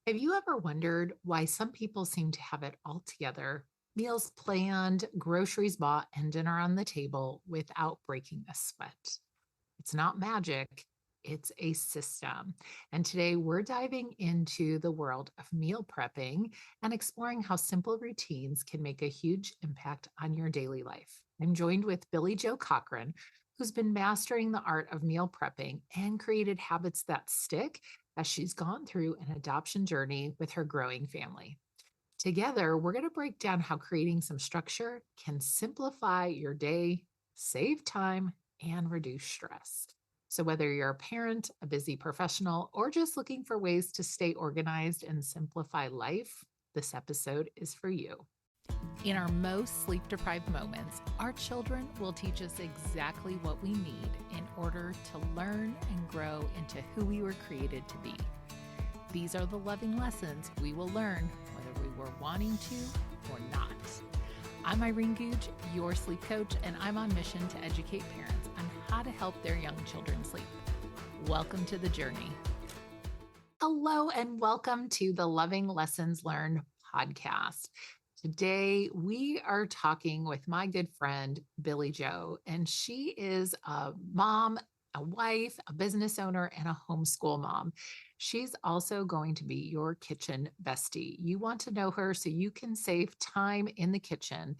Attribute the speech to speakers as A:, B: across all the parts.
A: Have you ever wondered why some people seem to have it all together? Meals planned, groceries bought, and dinner on the table without breaking a sweat. It's not magic, it's a system. And today we're diving into the world of meal prepping and exploring how simple routines can make a huge impact on your daily life. I'm joined with Billy Joe Cochran, who's been mastering the art of meal prepping and created habits that stick as she's gone through an adoption journey with her growing family. Together, we're going to break down how creating some structure can simplify your day, save time, and reduce stress. So, whether you're a parent, a busy professional, or just looking for ways to stay organized and simplify life, this episode is for you. In our most sleep deprived moments, our children will teach us exactly what we need in order to learn and grow into who we were created to be. These are the loving lessons we will learn whether we were wanting to or not. I'm Irene Googe, your sleep coach, and I'm on mission to educate parents on how to help their young children sleep. Welcome to the journey. Hello, and welcome to the Loving Lessons Learned podcast. Today, we are talking with my good friend, Billy Joe, and she is a mom, a wife, a business owner, and a homeschool mom. She's also going to be your kitchen bestie. You want to know her so you can save time in the kitchen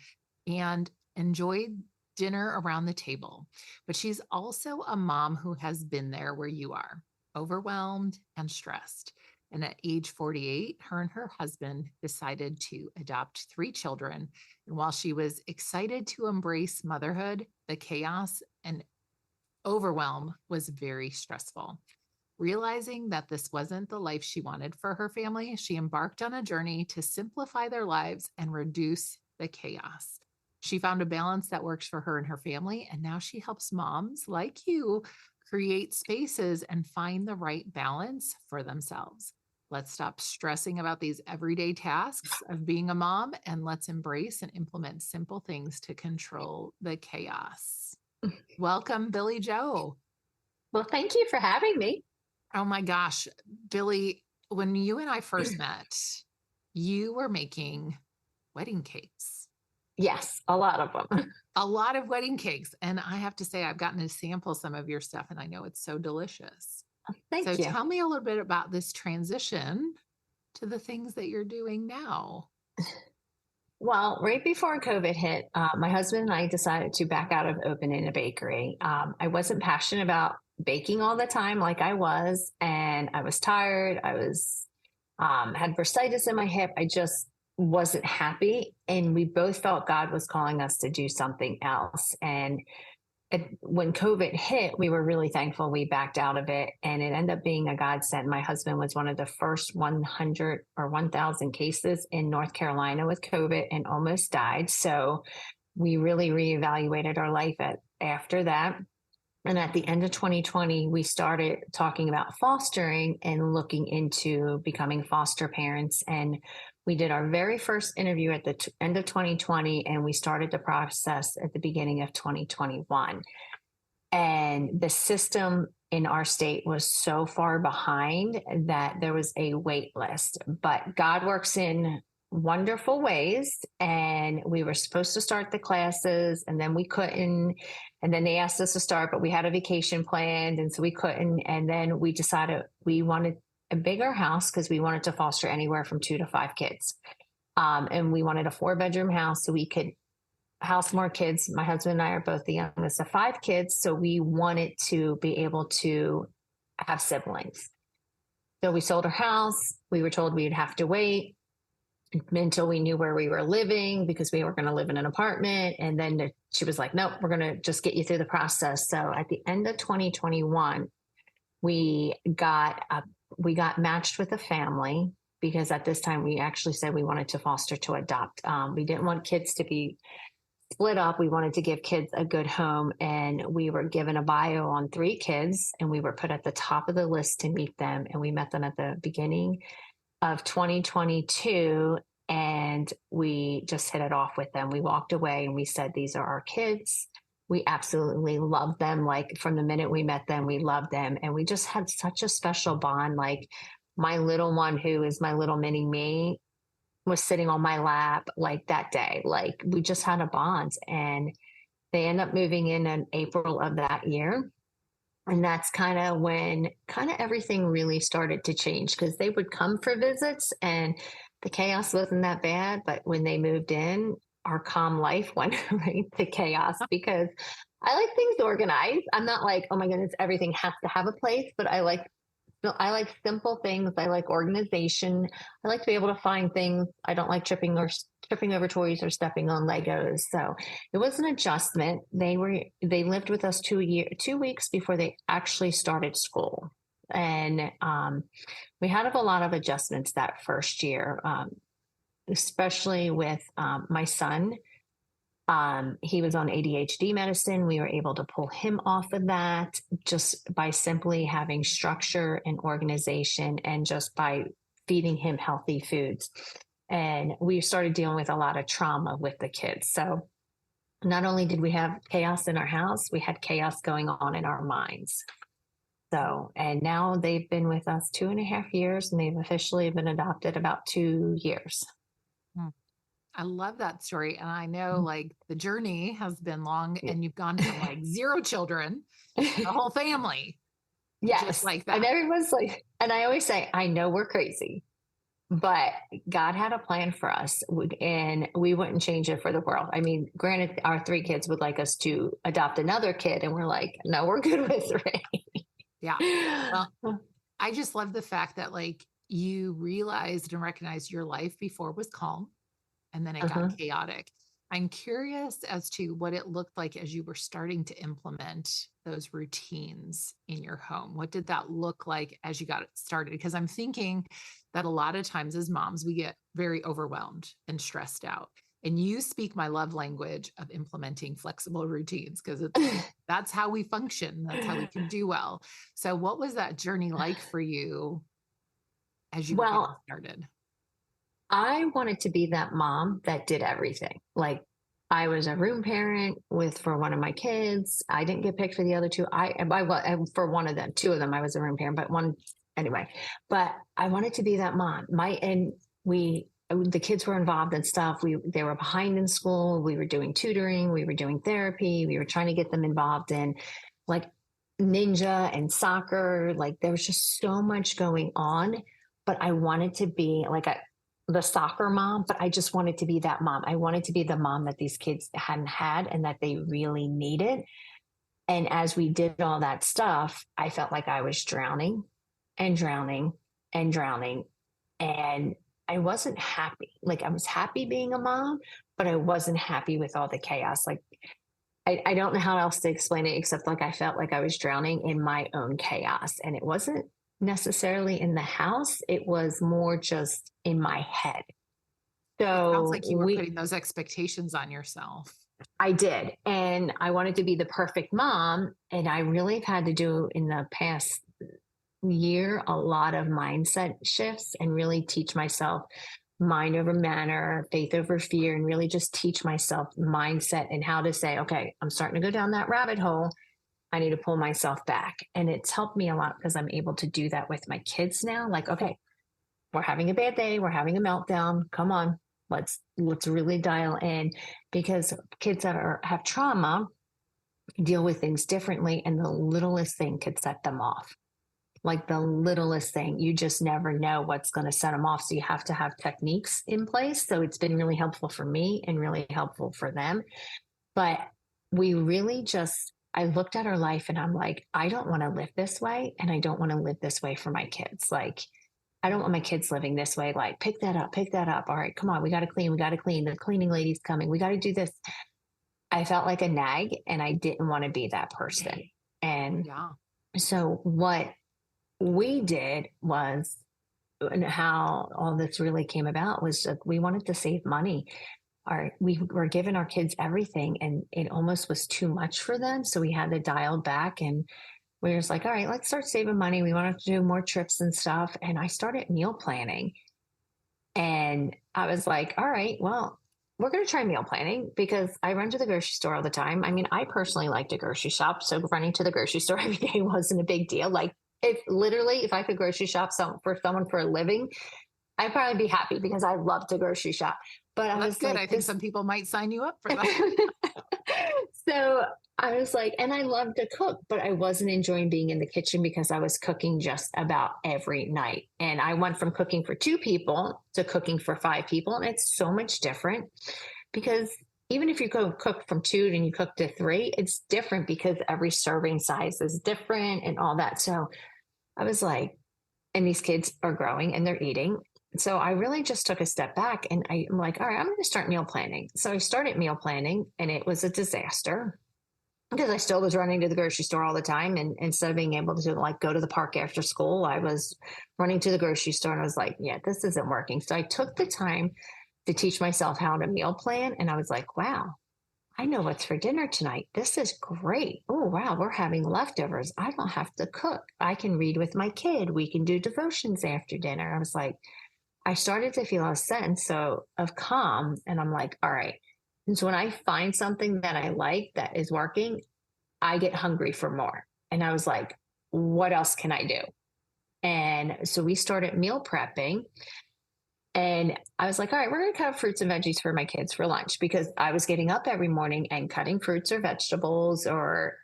A: and enjoy dinner around the table. But she's also a mom who has been there where you are, overwhelmed and stressed. And at age 48, her and her husband decided to adopt 3 children. And while she was excited to embrace motherhood, the chaos and overwhelm was very stressful. Realizing that this wasn't the life she wanted for her family, she embarked on a journey to simplify their lives and reduce the chaos. She found a balance that works for her and her family, and now she helps moms like you create spaces and find the right balance for themselves. Let's stop stressing about these everyday tasks of being a mom, and let's embrace and implement simple things to control the chaos. Welcome, Billy Joe.
B: Well, thank you for having me.
A: Oh my gosh, Billy, when you and I first met, you were making wedding cakes.
B: Yes, a lot of them.
A: A lot of wedding cakes. And I have to say, I've gotten to sample some of your stuff and I know it's so delicious. So
B: Thank you.
A: tell me a little bit about this transition to the things that you're doing now.
B: Well, right before COVID hit, my husband and I decided to back out of opening a bakery. I wasn't passionate about baking all the time like I was, and I was tired. I was had bursitis in my hip. I just wasn't happy, and we both felt God was calling us to do something else. And when COVID hit, we were really thankful we backed out of it, and it ended up being a godsend. My husband was one of the first 100 or 1,000 cases in North Carolina with COVID and almost died. So we really reevaluated our life after that. And at the end of 2020, we started talking about fostering and looking into becoming foster parents. And we did our very first interview at the end of 2020, and we started the process at the beginning of 2021. And the system in our state was so far behind that there was a wait list. But God works in wonderful ways, and we were supposed to start the classes, and then we couldn't, and then they asked us to start, but we had a vacation planned, and so we couldn't. And then we decided we wanted a bigger house because we wanted to foster anywhere from 2 to 5 kids, and we wanted a 4-bedroom house so we could house more kids. My husband and I are both the youngest of 5 kids, so we wanted to be able to have siblings. So we sold our house. We were told we'd have to wait until we knew where we were living because we were going to live in an apartment. And then she was like, nope, we're going to just get you through the process. So at the end of 2021, we got matched with a family because at this time we actually said we wanted to foster to adopt. We didn't want kids to be split up. We wanted to give kids a good home, and we were given a bio on 3 kids, and we were put at the top of the list to meet them. And we met them at the beginning of 2022, and we just hit it off with them. We walked away and we said, these are our kids. We absolutely love them. Like from the minute we met them, we loved them. And we just had such a special bond. Like my little one, who is my little mini me, was sitting on my lap like that day. Like we just had a bond, and they end up moving in April of that year. And that's kind of when kind of everything really started to change, because they would come for visits and the chaos wasn't that bad. But when they moved in, our calm life went right to chaos, because I like things organized. I'm not like, oh my goodness, everything has to have a place, but I like simple things. I like organization. I like to be able to find things. I don't like tripping over toys or stepping on Legos. So it was an adjustment. They lived with us 2 weeks before they actually started school. And we had a lot of adjustments that first year, especially with my son. He was on ADHD medicine. We were able to pull him off of that just by simply having structure and organization, and just by feeding him healthy foods. And we started dealing with a lot of trauma with the kids. So not only did we have chaos in our house, we had chaos going on in our minds. So, and now they've been with us 2.5 years, and they've officially been adopted about 2 years.
A: I love that story. And I know like the journey has been long, and you've gone from like 0 children, the whole family.
B: Yes.
A: Just like that.
B: And everyone's like, and I always say, I know we're crazy, but God had a plan for us, and we wouldn't change it for the world. I mean, granted, our 3 kids would like us to adopt another kid, and we're like, no, we're good with 3.
A: Yeah. Well, I just love the fact that like you realized and recognized your life before was calm, and then it got chaotic. I'm curious as to what it looked like as you were starting to implement those routines in your home. What did that look like as you got it started? Because I'm thinking that a lot of times as moms, we get very overwhelmed and stressed out. And you speak my love language of implementing flexible routines, because that's how we function. That's how we can do well. So what was that journey like for you as you were getting started?
B: I wanted to be that mom that did everything. Like, I was a room parent for one of my kids. I didn't get picked for the other 2. For one of them, 2 of them, I was a room parent, but one anyway. But I wanted to be that mom. The kids were involved in stuff. They were behind in school. We were doing tutoring. We were doing therapy. We were trying to get them involved in like ninja and soccer. Like there was just so much going on. But I wanted to be like the soccer mom, but I just wanted to be that mom. I wanted to be the mom that these kids hadn't had and that they really needed. And as we did all that stuff, I felt like I was drowning and drowning and drowning. And I wasn't happy. Like I was happy being a mom, but I wasn't happy with all the chaos. Like I don't know how else to explain it, except like I felt like I was drowning in my own chaos. And it wasn't necessarily in the house. It was more just in my head. So
A: it sounds like you were putting those expectations on yourself.
B: I did. And I wanted to be the perfect mom. And I really have had to do in the past year a lot of mindset shifts, and really teach myself mind over matter, faith over fear, and really just teach myself mindset and how to say, okay, I'm starting to go down that rabbit hole. I need to pull myself back. And it's helped me a lot because I'm able to do that with my kids now. Like, okay, we're having a bad day. We're having a meltdown. Come on, let's really dial in, because kids that have trauma deal with things differently. And the littlest thing could set them off. Like the littlest thing, you just never know what's going to set them off. So you have to have techniques in place. So it's been really helpful for me and really helpful for them. But we really I looked at our life and I'm like, I don't want to live this way. And I don't want to live this way for my kids. Like, I don't want my kids living this way. Like, pick that up. All right, come on. We got to clean. The cleaning lady's coming. We got to do this. I felt like a nag, and I didn't want to be that person. And so what we did was, and how all this really came about was that we wanted to save money. We were giving our kids everything, and it almost was too much for them. So we had to dial back, and we were just like, all right, let's start saving money. We wanted to do more trips and stuff. And I started meal planning, and I was like, all right, well, we're going to try meal planning, because I run to the grocery store all the time. I mean, I personally like to grocery shop. So running to the grocery store every day wasn't a big deal. Like, if I could grocery shop for someone for a living, I'd probably be happy because I love to grocery shop. But I
A: Well, that's
B: was
A: good.
B: like,
A: I think
B: this.
A: some people might sign you up for that.
B: So I was like, and I love to cook, but I wasn't enjoying being in the kitchen because I was cooking just about every night. And I went from cooking for 2 people to cooking for 5 people. And it's so much different because even if you go cook from 2 and you cook to 3, it's different because every serving size is different and all that. So I was like, and these kids are growing and they're eating. So I really just took a step back and I'm like, all right, I'm going to start meal planning. So I started meal planning and it was a disaster because I still was running to the grocery store all the time. And instead of being able to like go to the park after school, I was running to the grocery store and I was like, yeah, this isn't working. So I took the time to teach myself how to meal plan. And I was like, wow, I know what's for dinner tonight. This is great. Oh, wow, we're having leftovers. I don't have to cook. I can read with my kid. We can do devotions after dinner. I was like, I started to feel a sense of calm. And I'm like, all right. And so when I find something that I like that is working, I get hungry for more. And I was like, what else can I do? And so we started meal prepping. And I was like, all right, we're going to cut fruits and veggies for my kids for lunch because I was getting up every morning and cutting fruits or vegetables or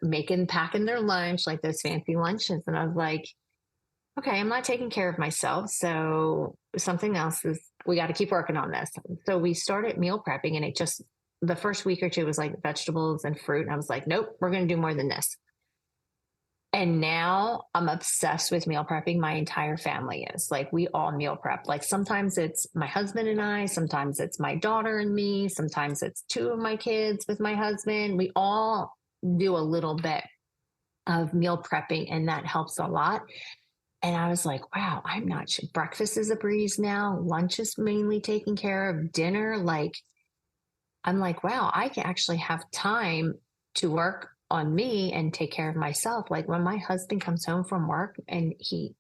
B: packing their lunch, like those fancy lunches. And I was like, okay, I'm not taking care of myself. So something else we got to keep working on this. So we started meal prepping and the first week or two was like vegetables and fruit. And I was like, nope, we're going to do more than this. And now I'm obsessed with meal prepping. My entire family is like, we all meal prep. Like sometimes it's my husband and I, sometimes it's my daughter and me, sometimes it's 2 of my kids with my husband. We all do a little bit of meal prepping and that helps a lot. And I was like, wow, I'm not sure. Breakfast is a breeze now. Lunch is mainly taken care of. Dinner, like, I'm like, wow, I can actually have time to work on me and take care of myself. Like when my husband comes home from work and he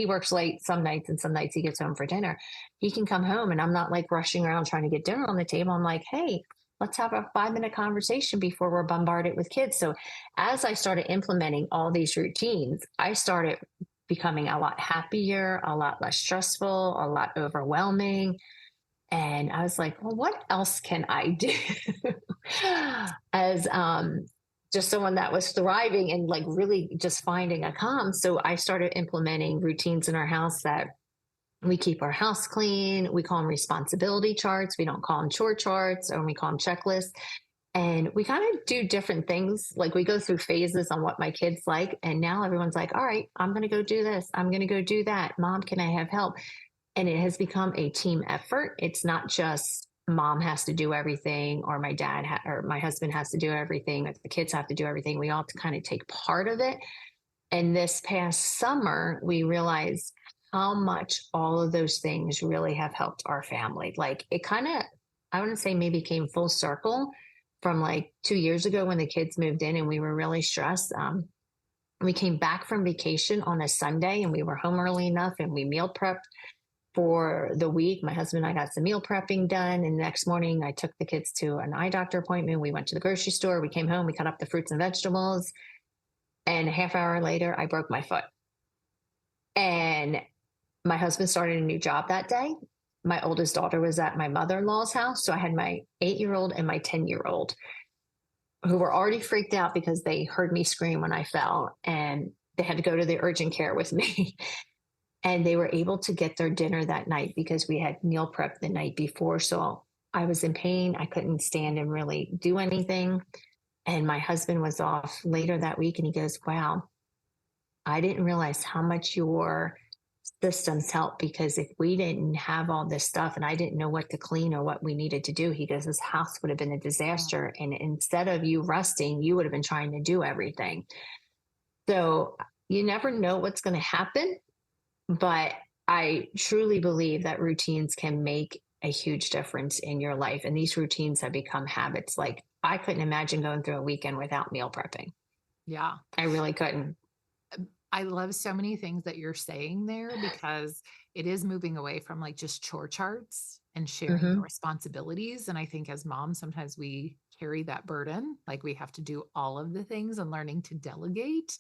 B: works late some nights and some nights he gets home for dinner. He can come home and I'm not like rushing around trying to get dinner on the table. I'm like, hey, let's have a 5-minute conversation before we're bombarded with kids. So as I started implementing all these routines, I started becoming a lot happier, a lot less stressful, a lot overwhelming. And I was like, well, what else can I do as just someone that was thriving and like really just finding a calm? So I started implementing routines in our house that we keep our house clean. We call them responsibility charts. We don't call them chore charts, or we call them checklists. And we kind of do different things. Like we go through phases on what my kids like. And now everyone's like, all right, I'm going to go do this. I'm going to go do that. Mom, can I have help? And it has become a team effort. It's not just mom has to do everything or or my husband has to do everything or the kids have to do everything. We all kind of take part of it. And this past summer, we realized how much all of those things really have helped our family. Like it kind of, I want to say maybe came full circle from like 2 years ago when the kids moved in and we were really stressed. We came back from vacation on a Sunday and we were home early enough and we meal prepped for the week. My husband and I got some meal prepping done. And the next morning, I took the kids to an eye doctor appointment. We went to the grocery store. We came home. We cut up the fruits and vegetables. And a half hour later, I broke my foot. And my husband started a new job that day. My oldest daughter was at my mother in law's house. So I had my 8-year-old and my 10-year-old who were already freaked out because they heard me scream when I fell. And they had to go to the urgent care with me. And they were able to get their dinner that night because we had meal prep the night before. So I was in pain. I couldn't stand and really do anything. And my husband was off later that week and he goes, wow, I didn't realize how much your systems help because if we didn't have all this stuff and I didn't know what to clean or what we needed to do, he goes, this house would have been a disaster. And instead of you resting, you would have been trying to do everything. So you never know what's going to happen. But I truly believe that routines can make a huge difference in your life. And these routines have become habits. Like I couldn't imagine going through a weekend without meal prepping.
A: Yeah.
B: I really couldn't.
A: I love so many things that you're saying there because it is moving away from like just chore charts and sharing the
B: Mm-hmm.
A: responsibilities. And I think as moms, sometimes we carry that burden, like we have to do all of the things and learning to delegate.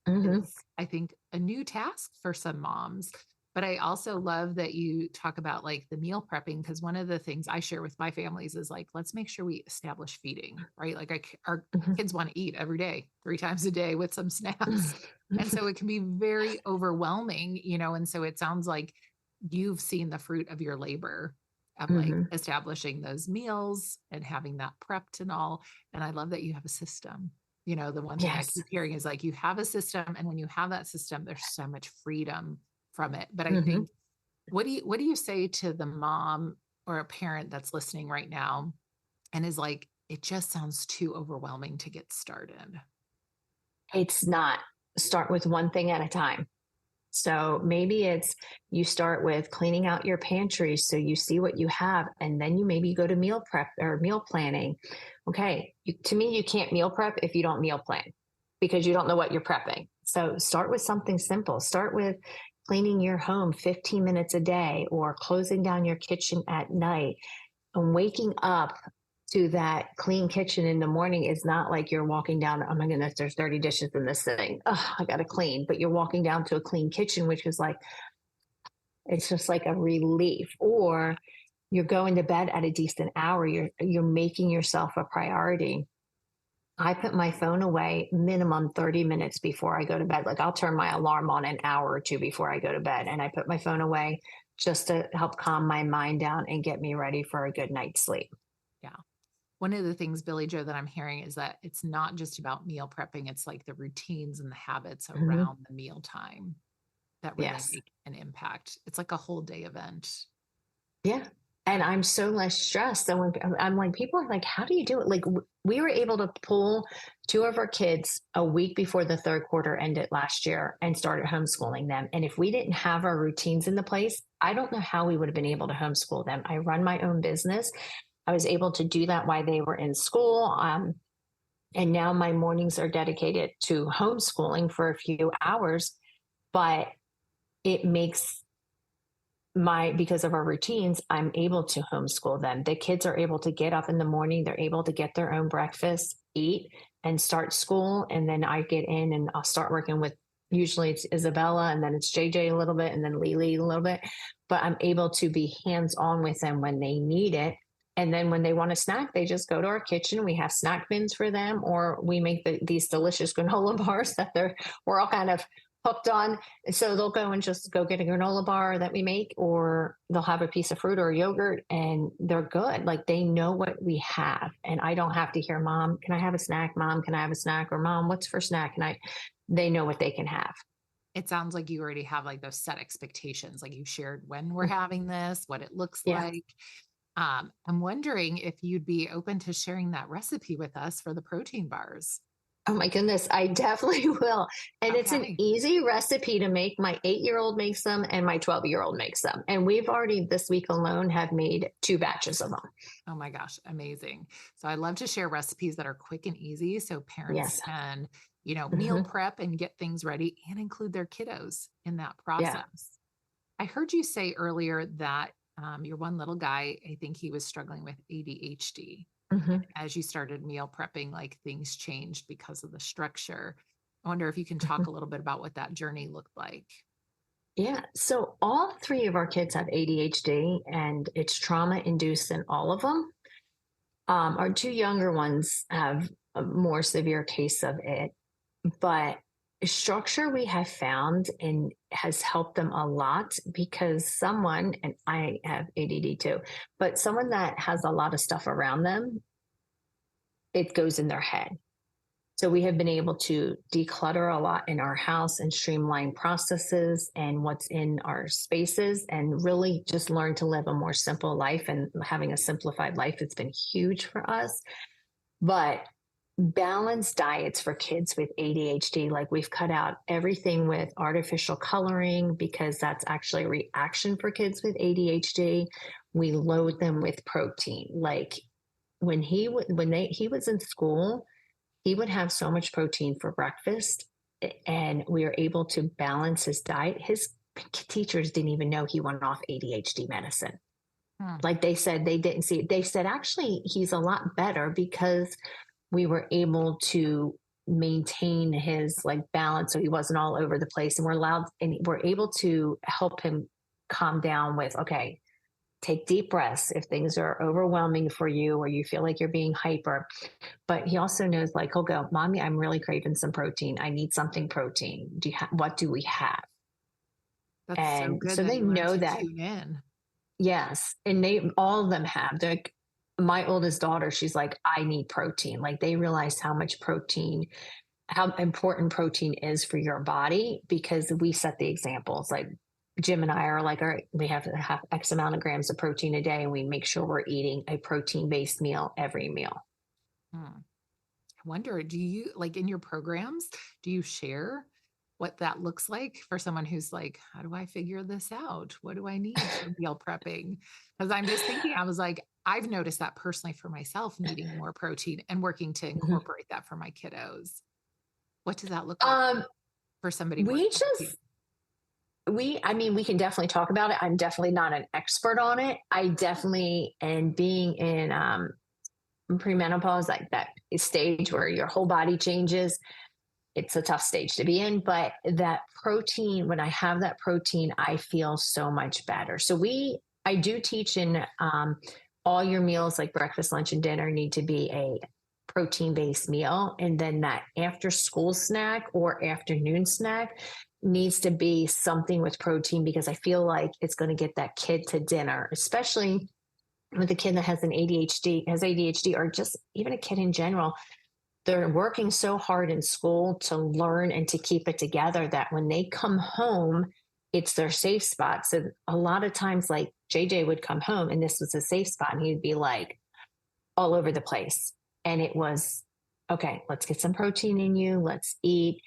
B: Hmm.
A: is, I think, a new task for some moms. But I also love that you talk about like the meal prepping, because one of the things I share with my families is like, let's make sure we establish feeding, right? Like our
B: Hmm.
A: kids want to eat every day, 3 times a day with some snacks. And so it can be very overwhelming, and so it sounds like you've seen the fruit of your labor of like
B: Hmm.
A: establishing those meals and having that prepped and all. And I love that you have a system. The one thing I
B: Yes.
A: keep hearing is like you have a system, and when you have that system, there's so much freedom from it. But I
B: Hmm.
A: think, what do you say to the mom or a parent that's listening right now and is like, it just sounds too overwhelming to get started?
B: It's not. Start with one thing at a time. So maybe it's you start with cleaning out your pantry so you see what you have, and then you maybe go to meal prep or meal planning. Okay, to me, you can't meal prep if you don't meal plan because you don't know what you're prepping. So start with something simple. Start with cleaning your home 15 minutes a day or closing down your kitchen at night and waking up to that clean kitchen in the morning is not like you're walking down, oh my goodness, there's dirty dishes in this thing. Oh, I got to clean. But you're walking down to a clean kitchen, which is like, it's just like a relief. Or you're going to bed at a decent hour. You're making yourself a priority. I put my phone away minimum 30 minutes before I go to bed. Like I'll turn my alarm on an hour or two before I go to bed. And I put my phone away just to help calm my mind down and get me ready for a good night's sleep.
A: Yeah. One of the things, Billy Joe, that I'm hearing is that it's not just about meal prepping, it's like the routines and the habits
B: Mm-hmm.
A: around the meal time that really
B: Yes.
A: make an impact. It's like a whole day event.
B: Yeah. And I'm so less stressed. So when I'm like, people are like, how do you do it? Like, we were able to pull two of our kids a week before the third quarter ended last year and started homeschooling them. And if we didn't have our routines in the place, I don't know how we would have been able to homeschool them. I run my own business. I was able to do that while they were in school. And now my mornings are dedicated to homeschooling for a few hours, but it makes because of our routines, I'm able to homeschool them. The kids are able to get up in the morning, they're able to get their own breakfast, eat, and start school. And then I get in and I'll start working with, usually it's Isabella, and then it's JJ a little bit, and then Lily a little bit. But I'm able to be hands on with them when they need it. And then when they want a snack, they just go to our kitchen. We have snack bins for them, or we make these delicious granola bars that we're all kind of hooked on. So they'll go and just go get a granola bar that we make, or they'll have a piece of fruit or a yogurt, and they're good. Like they know what we have. And I don't have to hear, Mom, can I have a snack? Mom, can I have a snack? Or Mom, what's for snack? They know what they can have.
A: It sounds like you already have like those set expectations, like you shared when we're having this, what it looks
B: Yeah.
A: like. I'm wondering if you'd be open to sharing that recipe with us for the protein bars.
B: Oh my goodness, I definitely will. And it's an
A: Okay.
B: easy recipe to make. My 8-year-old makes them and my 12-year-old makes them. And we've already this week alone have made 2 batches of them.
A: Oh my gosh, amazing. So I love to share recipes that are quick and easy so parents
B: Yes.
A: can, meal
B: Hmm.
A: prep and get things ready and include their kiddos in that
B: Yeah.
A: process. I heard you say earlier that your one little guy, I think he was struggling with ADHD.
B: Hmm.
A: As you started meal prepping, like things changed because of the structure. I wonder if you can talk a little bit about what that journey looked like.
B: Yeah. So all three of our kids have ADHD, and it's trauma induced in all of them. Our two younger ones have a more severe case of it, but structure we have found and has helped them a lot because someone, and I have ADD too, but someone that has a lot of stuff around them, it goes in their head. So we have been able to declutter a lot in our house and streamline processes and what's in our spaces and really just learn to live a more simple life, and having a simplified life has been huge for us. But balanced diets for kids with ADHD, like we've cut out everything with artificial coloring because that's actually a reaction for kids with ADHD. We load them with protein. Like he was in school, he would have so much protein for breakfast, and we were able to balance his diet. His teachers didn't even know he went off ADHD medicine.
A: Hmm.
B: Like they said, they didn't see it. They said actually he's a lot better because we were able to maintain his like balance so he wasn't all over the place. And we're able to help him calm down with, okay, take deep breaths if things are overwhelming for you or you feel like you're being hyper. But he also knows, like, he'll go, Mommy, I'm really craving some protein. I need something protein. What do we have?
A: That's so
B: And
A: good
B: so
A: that
B: they
A: he learned
B: know
A: to
B: that.
A: tune in.
B: Yes. And all of them have. Like my oldest daughter, she's like, I need protein. Like they realize how much protein, how important protein is for your body because we set the examples. Like Jim and I are like, all right, we have to have X amount of grams of protein a day, and we make sure we're eating a protein based meal every meal.
A: Hmm. I wonder, do you like in your programs, do you share what that looks like for someone who's like, how do I figure this out? What do I need for meal prepping? Because I'm just thinking, I was like, I've noticed that personally for myself, needing more protein and working to
B: Mhm.
A: incorporate that for my kiddos. What does that look like
B: Um,
A: for somebody
B: we
A: working with you?
B: just I mean, we can definitely talk about it. I'm definitely not an expert on it. I definitely, and being in premenopause, like that stage where your whole body changes, it's a tough stage to be in. But that protein, when I have that protein, I feel so much better. So I do teach in all your meals, like breakfast, lunch, and dinner, need to be a protein based meal. And then that after school snack or afternoon snack needs to be something with protein because I feel like it's going to get that kid to dinner, especially with a kid that has ADHD, or just even a kid in general. They're working so hard in school to learn and to keep it together that when they come home, it's their safe spot. So a lot of times, like JJ would come home and this was a safe spot, and he'd be like all over the place. And it was, okay, let's get some protein in you. Let's eat.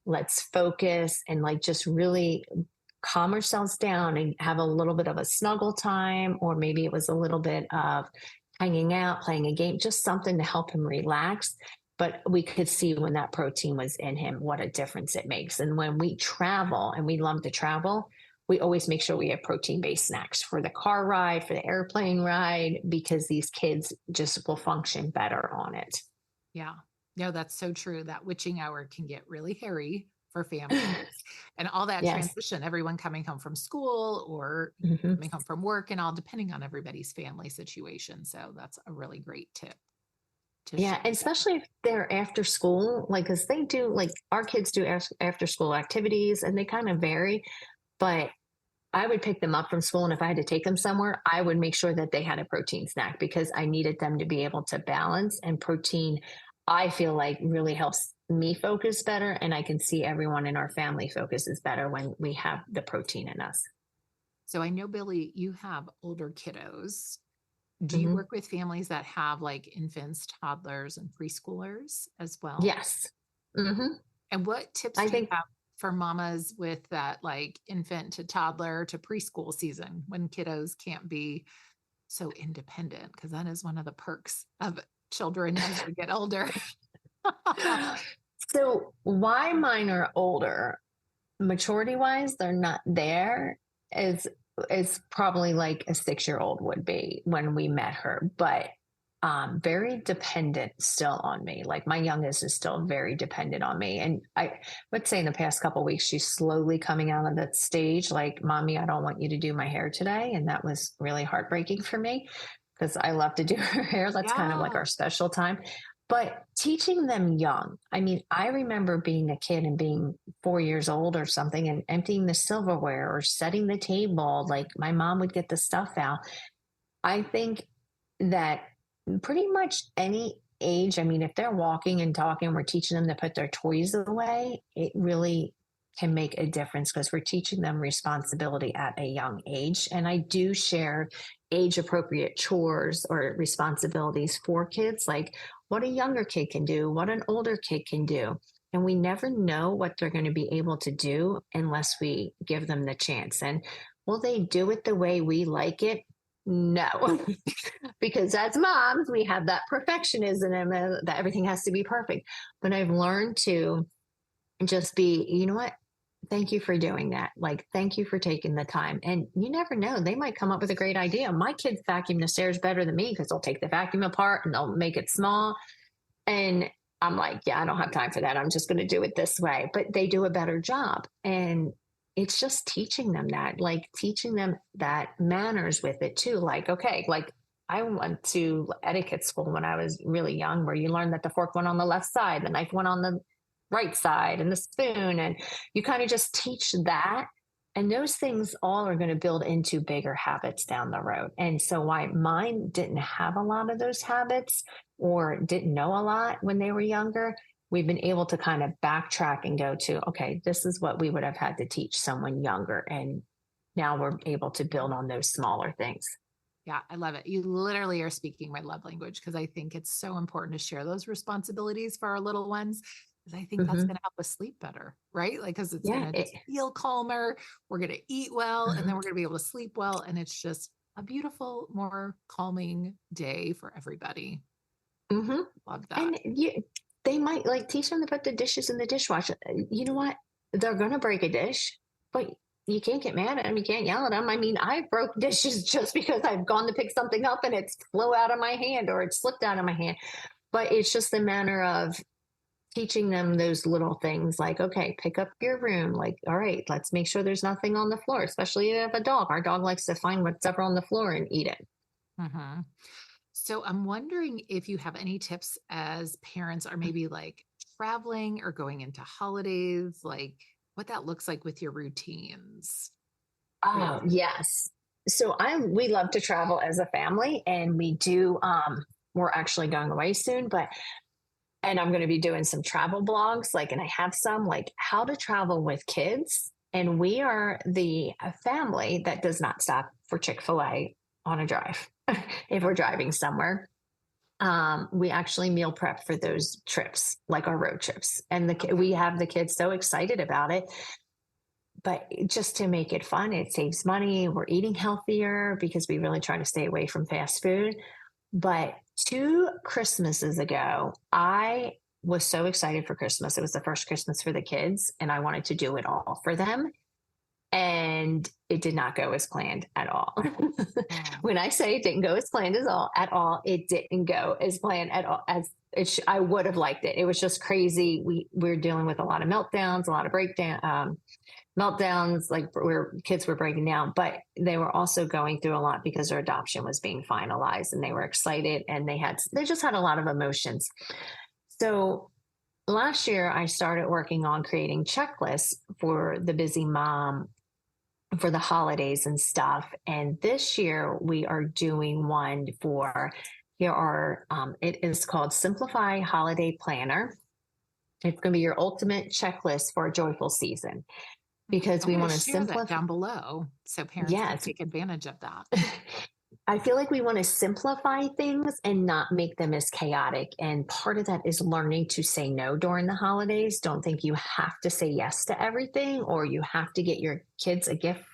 B: Let's focus and like just really calm ourselves down and have a little bit of a snuggle time. Or maybe it was a little bit of hanging out, playing a game, just something to help him relax. But we could see when that protein was in him, what a difference it makes. And when we travel, and we love to travel, we always make sure we have protein based snacks for the car ride, for the airplane ride, because these kids just will function better on it.
A: Yeah. No, that's so true. That witching hour can get really hairy for families and all that
B: Yes.
A: transition, everyone coming home from school or
B: Hmm.
A: coming home from work and all depending on everybody's family situation. So that's a really great tip to
B: Yeah,
A: share
B: and
A: that.
B: especially if they're after school, like, because they do, like, our kids do after school activities and they kind of vary. But I would pick them up from school. And if I had to take them somewhere, I would make sure that they had a protein snack because I needed them to be able to balance. And protein, I feel like, really helps me focus better. And I can see everyone in our family focuses better when we have the protein in us.
A: So I know, Billy, you have older kiddos. Do you
B: Hmm.
A: work with families that have like infants, toddlers, and preschoolers as well?
B: Yes. Hmm.
A: And what tips
B: I
A: do you
B: think
A: have for mamas with that like infant to toddler to preschool season when kiddos can't be so independent? Because that is one of the perks of children as they get older.
B: so. Why mine are older, maturity wise, they're not there as probably like a 6 year old would be when we met her, but very dependent still on me. Like my youngest is still very dependent on me. And I would say in the past couple of weeks, she's slowly coming out of that stage. Like, Mommy, I don't want you to do my hair today. And that was really heartbreaking for me because I love to do her hair. That's kind of like
A: Yeah.
B: our special time. But teaching them young, I mean, I remember being a kid and being 4 years old or something and emptying the silverware or setting the table. Like my mom would get the stuff out. I think that pretty much any age, I mean, if they're walking and talking, we're teaching them to put their toys away, it really can make a difference because we're teaching them responsibility at a young age. And I do share age appropriate chores or responsibilities for kids, like what a younger kid can do, what an older kid can do. And we never know what they're going to be able to do unless we give them the chance. And will they do it the way we like it? No, because as moms, we have that perfectionism and that everything has to be perfect. But I've learned to just be, you know what? Thank you for doing that. Like, thank you for taking the time. And you never know, they might come up with a great idea. My kids vacuum the stairs better than me because they'll take the vacuum apart and they'll make it small. And I'm like, yeah, I don't have time for that. I'm just going to do it this way. But they do a better job. And it's just teaching them that, like teaching them that manners with it too. Like, okay, like I went to etiquette school when I was really young, where you learn that the fork went on the left side, the knife went on the right side, and the spoon. And you kind of just teach that. And those things all are going to build into bigger habits down the road. And so, why mine didn't have a lot of those habits or didn't know a lot when they were younger, we've been able to kind of backtrack and go to, okay, this is what we would have had to teach someone younger. And now we're able to build on those smaller things.
A: Yeah, I love it. You literally are speaking my love language because I think it's so important to share those responsibilities for our little ones. Because I think that's
B: Hmm.
A: going to help us sleep better, right? Like, because it's going
B: Yeah.
A: to just feel calmer. We're going to eat well, and
B: Mhm.
A: then we're going to be able to sleep well. And it's just a beautiful, more calming day for everybody.
B: Hmm.
A: Love that.
B: And they might like teach them to put the dishes in the dishwasher. You know what? They're going to break a dish, but you can't get mad at them. You can't yell at them. I mean, I broke dishes just because I've gone to pick something up and it's flew out of my hand or it slipped out of my hand. But it's just a matter of teaching them those little things like, okay, pick up your room. Like, all right, let's make sure there's nothing on the floor, especially if you have a dog. Our dog likes to find whatever on the floor and eat it.
A: Mhm. So I'm wondering if you have any tips as parents are maybe like traveling or going into holidays, like what that looks like with your routines. With
B: Oh, yes. So we love to travel as a family, and we do we're actually going away soon, but and I'm going to be doing some travel blogs, like, and I have some like how to travel with kids. And we are the family that does not stop for Chick-fil-A on a drive if we're driving somewhere. We actually meal prep for those trips, like our road trips, and we
A: Okay.
B: have the kids so excited about it. But just to make it fun, it saves money. We're eating healthier because we really try to stay away from fast food. But 2 Christmases ago, I was so excited for Christmas. It was the first Christmas for the kids, and I wanted to do it all for them. And it did not go as planned at all.
A: Oh,
B: When I say it didn't go as planned at all, it didn't go as planned at all as I would have liked it. It was just crazy. We're dealing with a lot of meltdowns, a lot of meltdowns, like where kids were breaking down, but they were also going through a lot because their adoption was being finalized, and they were excited, and they just had a lot of emotions. So last year I started working on creating checklists for the busy mom for the holidays and stuff. And this year we are doing one for it is called Simplify Holiday Planner. It's going to be your ultimate checklist for a joyful season because
A: I'm
B: we
A: going to
B: want to
A: share that
B: simplify.
A: down below so parents can
B: Yes.
A: take advantage of that.
B: I feel like we want to simplify things and not make them as chaotic. And part of that is learning to say no during the holidays. Don't think you have to say yes to everything, or you have to get your kids a gift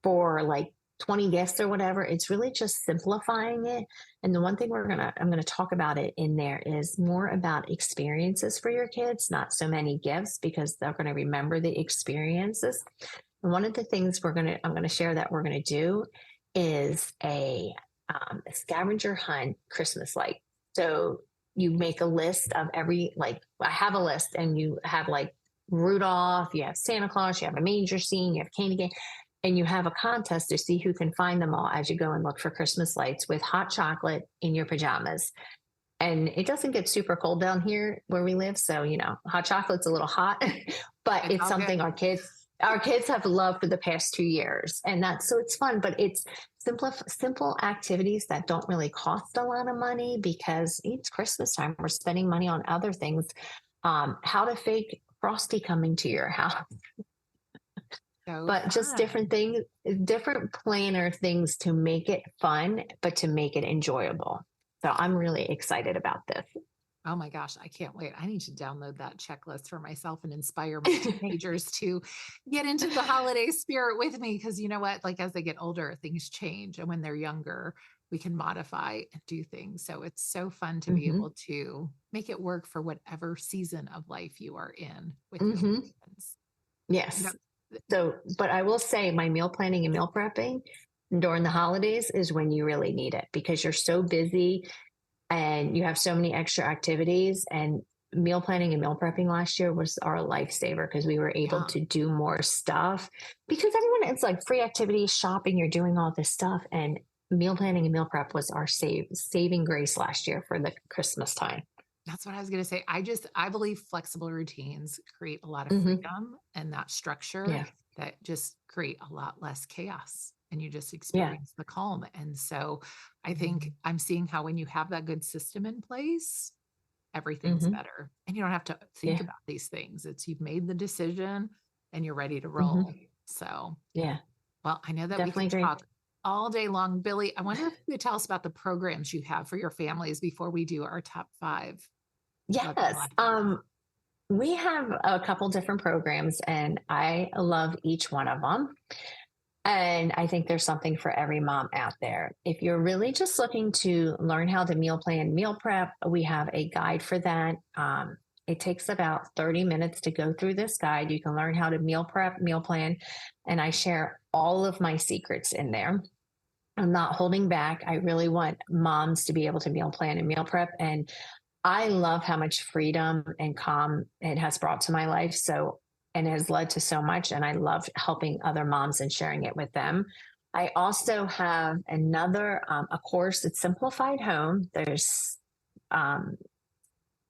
B: for like 20 gifts or whatever. It's really just simplifying it. And the one thing I'm gonna talk about it in there is more about experiences for your kids, not so many gifts, because they're gonna remember the experiences. And one of the things I'm gonna share that we're gonna do is a scavenger hunt Christmas light. So you make a list of like I have a list, and you have like Rudolph, you have Santa Claus, you have a manger scene, you have candy cane, and you have a contest to see who can find them all as you go and look for Christmas lights with hot chocolate in your pajamas. And it doesn't get super cold down here where we live, so hot chocolate's a little hot, but
A: It's
B: it's
A: all good.
B: something our kids have loved for the past 2 years, and that's so it's fun. But it's simple activities that don't really cost a lot of money, because it's Christmas time. We're spending money on other things. How to fake Frosty coming to your house,
A: So
B: but just different
A: fun.
B: things, different planner things to make it fun, but to make it enjoyable. So I'm really excited about this.
A: Oh my gosh, I can't wait. I need to download that checklist for myself and inspire my teenagers to get into the holiday spirit with me. Because you know what? Like as they get older, things change. And when they're younger, we can modify and do things. So it's so fun to be
B: Hmm.
A: able to make it work for whatever season of life you are in with your
B: Hmm.
A: friends. You know,
B: Yes. So, but I will say my meal planning and meal prepping during the holidays is when you really need it, because you're so busy. and you have so many extra activities, and meal planning and meal prepping last year was our lifesaver because we were able
A: Yeah.
B: to do more stuff because everyone, it's like free activities, shopping, you're doing all this stuff. And meal planning and meal prep was our saving grace last year for the Christmas time.
A: That's what I was going to say. I believe flexible routines create a lot of
B: Hmm.
A: freedom and that structure
B: Yeah.
A: that just create a lot less chaos and you just
B: Yeah.
A: experience the calm. And so I think
B: Hmm.
A: I'm seeing how when you have that good system in place, everything's
B: Hmm.
A: better and you don't have to think
B: Yeah.
A: about these things. It's you've made the decision and you're ready to roll.
B: Hmm.
A: So,
B: Yeah.
A: well, I know that we
B: Definitely
A: could
B: agree.
A: talk all day long. Billy, I wonder if you could tell us about the programs you have for your families before we do our top five about the
B: Yes.
A: platform.
B: We have a couple different programs, and I love each one of them. And I think there's something for every mom out there. If you're really just looking to learn how to meal plan, meal prep, we have a guide for that. It takes about 30 minutes to go through this guide. You can learn how to meal prep, meal plan, and I share all of my secrets in there. I'm not holding back. I really want moms to be able to meal plan and meal prep. And I love how much freedom and calm it has brought to my life. So, and it has led to so much. And I love helping other moms and sharing it with them. I also have another a course. It's Simplified Home. There's um,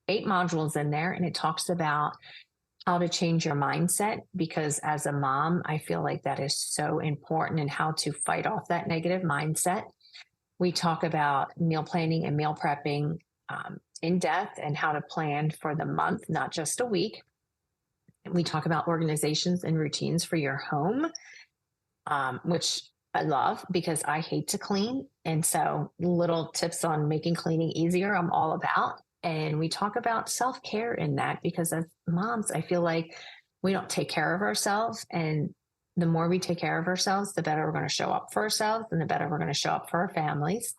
B: 8 modules in there, and it talks about how to change your mindset. Because as a mom, I feel like that is so important, and how to fight off that negative mindset. We talk about meal planning and meal prepping in depth, and how to plan for the month, not just a week. We talk about organizations and routines for your home, which I love because I hate to clean. And so, little tips on making cleaning easier, I'm all about. And we talk about self care in that because as moms, I feel like we don't take care of ourselves. And the more we take care of ourselves, the better we're going to show up for ourselves and the better we're going to show up for our families.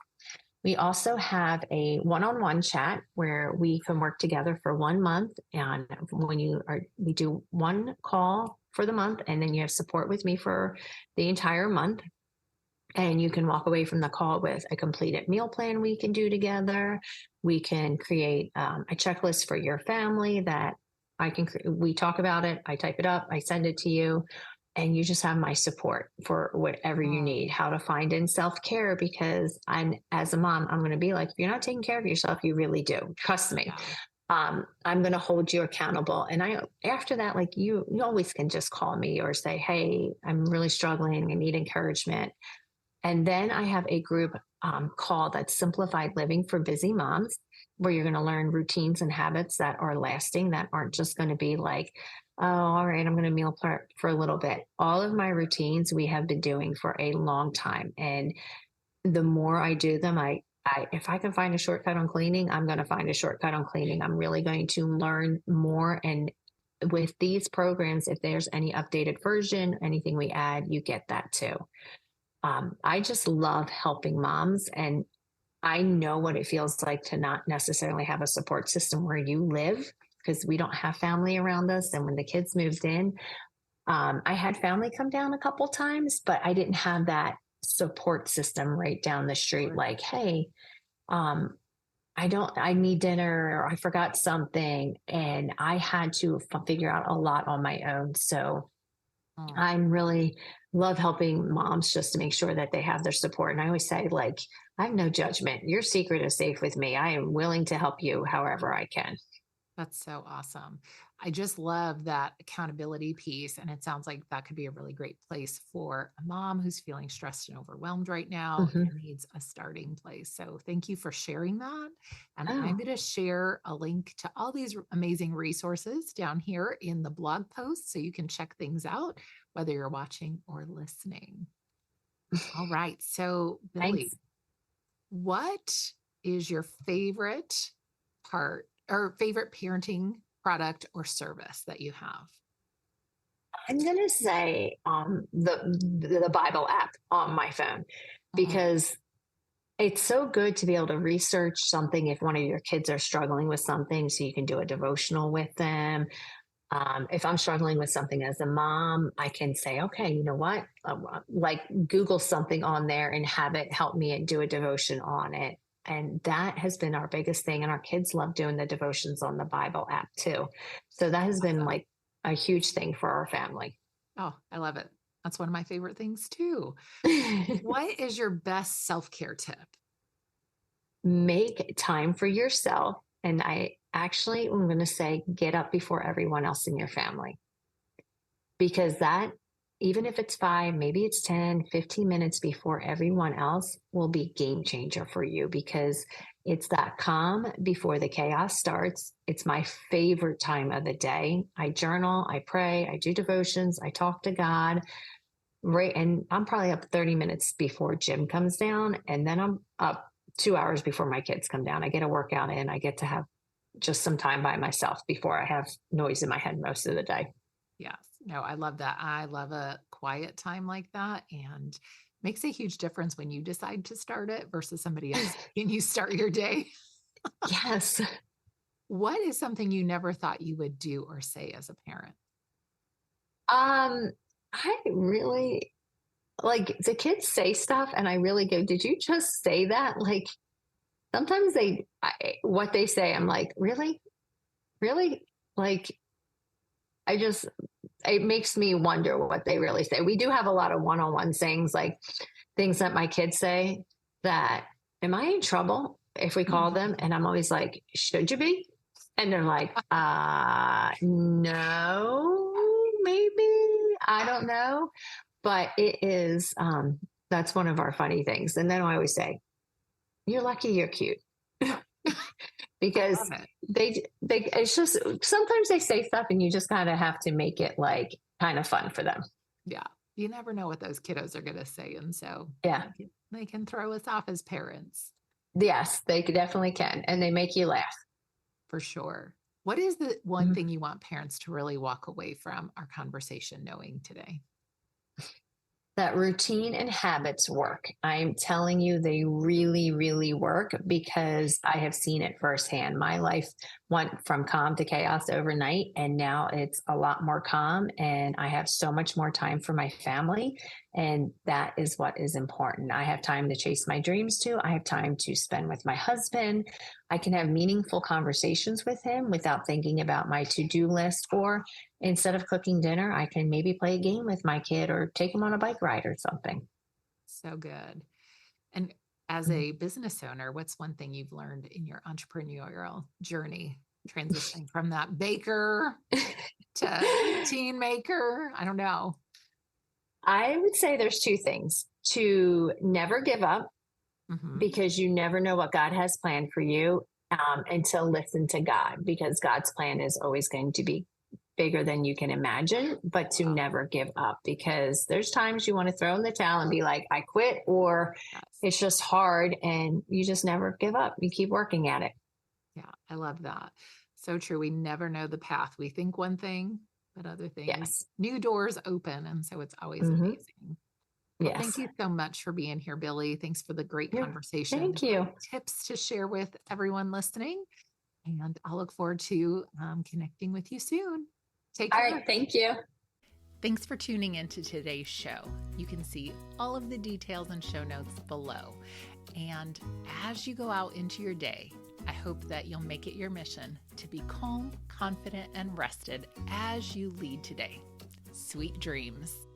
B: We also have a one-on-one chat where we can work together for 1 month. And we do one call for the month, and then you have support with me for the entire month. And you can walk away from the call with a completed meal plan we can do together. We can create a checklist for your family that we talk about it. I type it up, I send it to you, and you just have my support for whatever you
A: Mm,
B: need, how to find in self-care. Because as a mom, I'm going to be like, if you're not taking care of yourself, you really do. Trust me.
A: yeah.
B: I'm going to hold you accountable. And after that, like you always can just call me or say, hey, I'm really struggling. I need encouragement. And then I have a group called that's Simplified Living for Busy Moms, where you're going to learn routines and habits that are lasting, that aren't just going to be like, oh, all right, I'm going to meal prep for a little bit. All of my routines we have been doing for a long time. And the more I do them, if I can find a shortcut on cleaning, I'm going to find a shortcut on cleaning. I'm really going to learn more. And with these programs, if there's any updated version, anything we add, you get that too. I just love helping moms, and I know what it feels like to not necessarily have a support system where you live, because we don't have family around us. And when the kids moved in, I had family come down a couple times, but I didn't have that support system right down the street.
A: Sure.
B: Like, hey, um, I need dinner, or I forgot something. And I had to figure out a lot on my own. So
A: Mm.
B: I'm really love helping moms just to make sure that they have their support. And I always say, like, I have no judgment. Your secret is safe with me. I am willing to help you however I can.
A: That's so awesome. I just love that accountability piece. And it sounds like that could be a really great place for a mom who's feeling stressed and overwhelmed right now
B: Hmm.
A: and needs a starting place. So thank you for sharing that. And I'm
B: Oh,
A: going to share a link to all these amazing resources down here in the blog post so you can check things out, whether you're watching or listening. All right. So, Billy,
B: thanks.
A: what is your favorite part or favorite parenting product or service that you have?
B: I'm gonna say the Bible app on my phone,
A: Mhm.
B: because it's so good to be able to research something if one of your kids are struggling with something, so you can do a devotional with them. If I'm struggling with something as a mom, I can say, okay, you know what? Like Google something on there and have it help me and do a devotion on it. And that has been our biggest thing. And our kids love doing the devotions on the Bible app too. So that has been
A: Awesome.
B: like a huge thing for our family.
A: Oh, I love it. That's one of my favorite things too. What is your best self-care tip?
B: Make time for yourself. And I actually am going to say, get up before everyone else in your family, because that, even if it's 5, maybe it's 10, 15 minutes before everyone else, will be game changer for you, because it's that calm before the chaos starts. It's my favorite time of the day. I journal, I pray, I do devotions, I talk to God. Right. And I'm probably up 30 minutes before Jim comes down. And then I'm up 2 hours before my kids come down. I get a workout in. I get to have just some time by myself before I have noise in my head most of the day.
A: Yes. No, I love that. I love a quiet time like that, and makes a huge difference when you decide to start it versus somebody else and you start your day.
B: Yes.
A: What is something you never thought you would do or say as a parent?
B: I really like, the kids say stuff and I really go, did you just say that? Like sometimes what they say, I'm like, really? Really? Like, I just, it makes me wonder what they really say. We do have a lot of one-on-one things, like things that my kids say that, am I in trouble if we call them? And I'm always like, should you be? And they're like, no, maybe, I don't know. But it is, that's one of our funny things. And then I always say, you're lucky you're cute.
A: I
B: Because
A: love it.
B: it's just, sometimes they say stuff and you just kind of have to make it like kind of fun for them.
A: Yeah. You never know what those kiddos are going to say. And so
B: Yeah.
A: they can throw us off as parents
B: Yes, they definitely can. And they make you laugh.
A: for sure. What is the one
B: Mhm.
A: thing you want parents to really walk away from our conversation knowing today?
B: That routine and habits work. I'm telling you, they really, really work, because I have seen it firsthand. My life went from calm to chaos overnight, and now it's a lot more calm, and I have so much more time for my family. And that is what is important. I have time to chase my dreams too. I have time to spend with my husband. I can have meaningful conversations with him without thinking about my to do list, or instead of cooking dinner, I can maybe play a game with my kid or take him on a bike ride or something.
A: So good. And as
B: Mhm.
A: a business owner, what's one thing you've learned in your entrepreneurial journey, transitioning from that baker to teen maker? I don't know.
B: I would say there's two things: to never give up,
A: Hmm.
B: because you never know what God has planned for you, and to listen to God, because God's plan is always going to be bigger than you can imagine, but to
A: Oh,
B: never give up, because there's times you want to throw in the towel and be like, I quit, or
A: yes.
B: it's just hard, and you just never give up. You keep working at it.
A: Yeah, I love that. So true. We never know the path. We think one thing, but other things,
B: Yes.
A: new doors open. And so it's always
B: Hmm.
A: amazing. Well, thank
B: Yes.
A: you so much for being here, Billy. Thanks for the great
B: Yeah.
A: conversation, the
B: Thank you.
A: great tips to share with everyone listening. And I'll look forward to connecting with you soon. Take
B: All right.
A: care.
B: Thank you.
A: Thanks for tuning into today's show. You can see all of the details and show notes below. And as you go out into your day, I hope that you'll make it your mission to be calm, confident, and rested as you lead today. Sweet dreams.